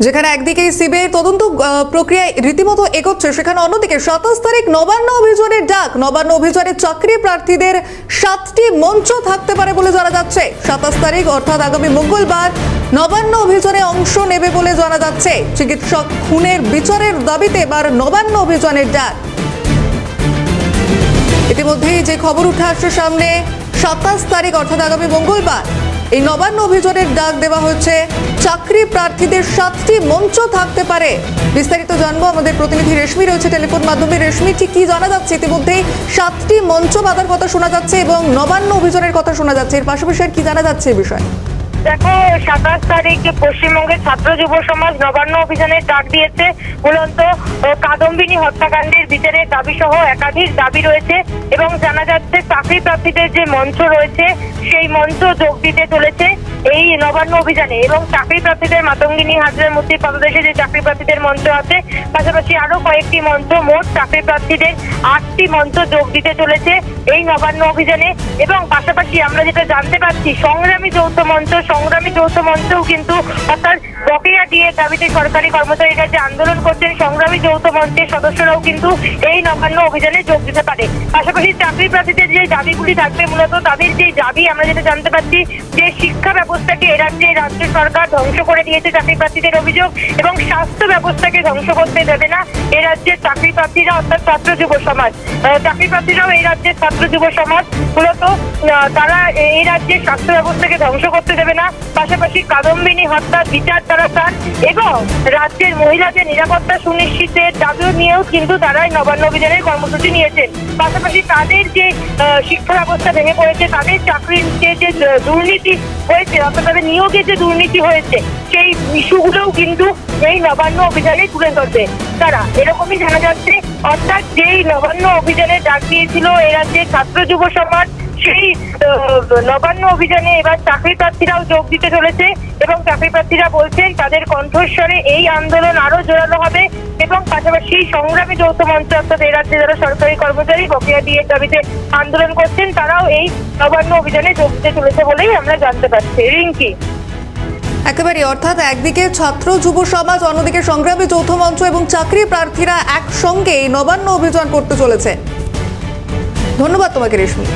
যেখানে একদিকে সিবিআই তদন্ত প্রক্রিয়ায় রীতিমতো এগোচ্ছে, সেখানে অন্যদিকে 27 তারিখ নবান্ন অভিযানের ডাক। নবান্ন অভিযানের চাকরি প্রার্থীদের 7টি মঞ্চ থাকতে পারে বলে জানা যাচ্ছে। 27 তারিখ অর্থাৎ আগামী মঙ্গলবার নবান্ন অভিযানে অংশ নেবে বলে জানা যাচ্ছে। চিকিৎসক খুনের বিচারের দাবিতে এবার নবান্ন অভিযানের ডাক। ইতিমধ্যেই যে খবর উঠে আসছে সামনে, 27 তারিখ অর্থাৎ আগামী মঙ্গলবার এই নবান্ন অভিযানের ডাক দেওয়া হচ্ছে। চাকরি প্রার্থীদের 7টি মঞ্চ থাকতে পারে। বিস্তারিত জানবো, আমাদের প্রতিনিধি রেশমি রয়েছে টেলিফোন মাধ্যমে। রেশমি, ঠিক কি জানা যাচ্ছে? ইতিমধ্যেই 7টি মঞ্চ বাঁধার কথা শোনা যাচ্ছে এবং নবান্ন অভিযানের কথা শোনা যাচ্ছে, এর পাশাপাশি আর কি জানা যাচ্ছে এই বিষয়ে? দেখো, 27 তারিখ পশ্চিমবঙ্গের ছাত্র যুব সমাজ নবান্ন অভিযানের ডাক দিয়েছে। মূলত কাদম্বিনী হত্যাকাণ্ডের বিচারের দাবি সহ একাধিক দাবি রয়েছে এবং জানা যাচ্ছে চাকরি প্রার্থীদের যে মঞ্চ রয়েছে সেই মঞ্চ যোগ দিতে চলেছে এই নবান্ন অভিযানে। এবং চাকরি প্রার্থীদের মাতঙ্গিনী হাজরার মূর্তির পাদদেশে যে চাকরি প্রার্থীদের মঞ্চ আছে, পাশাপাশি আরো কয়েকটি মঞ্চ, মোট চাকরি প্রার্থীদের 8টি মঞ্চ যোগ দিতে চলেছে এই নবান্ন অভিযানে। এবং পাশাপাশি আমরা যেটা জানতে পারছি, সংগ্রামী যৌথ মঞ্চও কিন্তু অর্থাৎ বকেয়া ডিএর দাবিতে সরকারি কর্মচারীরা যে আন্দোলন করছেন, সংগ্রামী যৌথ মঞ্চের সদস্যরাও কিন্তু এই নবান্ন অভিযানে যোগ দিতে পারে। পাশাপাশি চাকরি প্রার্থীদের যে দাবিগুলি থাকবে, মূলত তাদের যে দাবি আমরা যেটা জানতে পারছি, যে শিক্ষা ব্যবস্থাকে রাজ্য সরকার ধ্বংস করে দিয়েছে চাকরি প্রার্থীদের অভিযোগ, এবং স্বাস্থ্য ব্যবস্থাকে ধ্বংস করতে দেবে না এ রাজ্যের চাকরি প্রার্থীরা অর্থাৎ ছাত্র যুব সমাজ। চাকরি প্রার্থীরাও এই রাজ্যের ছাত্র যুব সমাজ, মূলত তারা এই রাজ্যের স্বাস্থ্য ব্যবস্থাকে ধ্বংস করতে দেবে না। পাশাপাশি কাদম্বিনী হত্যার বিচার তারা চান এবং রাজ্যের মহিলাদের নিরাপত্তা সুনিশ্চিতের দাবি নিয়েও কিন্তু তারা এই নবান্ন অভিযানের কর্মসূচি নিয়েছেন। পাশাপাশি তাদের যে শিক্ষা ব্যবস্থা ভেঙে পড়েছে, তাদের চাকরির যে দুর্নীতি হয়েছে অর্থাৎ তাদের নিয়োগে যে দুর্নীতি হয়েছে, সেই ইস্যুগুলোও কিন্তু এই নবান্ন অভিযানে তুলে ধরবে তারা, এরকমই জানা যাচ্ছে। অর্থাৎ যেই নবান্ন অভিযানে ডাক দিয়েছিল এই রাজ্যের ছাত্র যুব সমাজ, সেই নবান্ন অভিযানে এবার চাকরি প্রার্থীরাও যোগ দিতে চলেছে এবং চাকরি প্রার্থীরা বলছেন তাদের কণ্ঠস্বরে এই আন্দোলন আরো জোরালো হবে। এবং পাশাপাশি সংগ্রামী যৌথ মঞ্চ অর্থাৎ এই রাজ্যে যারা সরকারি কর্মচারী বকেয়া ডিএর দাবিতে আন্দোলন করছেন, তারাও এই নবান্ন অভিযানে যোগ দিতে চলেছে বলেই আমরা জানতে পারছি। রিঙ্কি, একেবারে, অর্থাৎ একদিকে ছাত্র যুব সমাজ, অন্যদিকে সংগ্রামী যৌথ মঞ্চ এবং চাকরি প্রার্থীরা একসঙ্গে নবান্ন অভিযান করতে চলেছে। ধন্যবাদ তোমাকে রেশমি।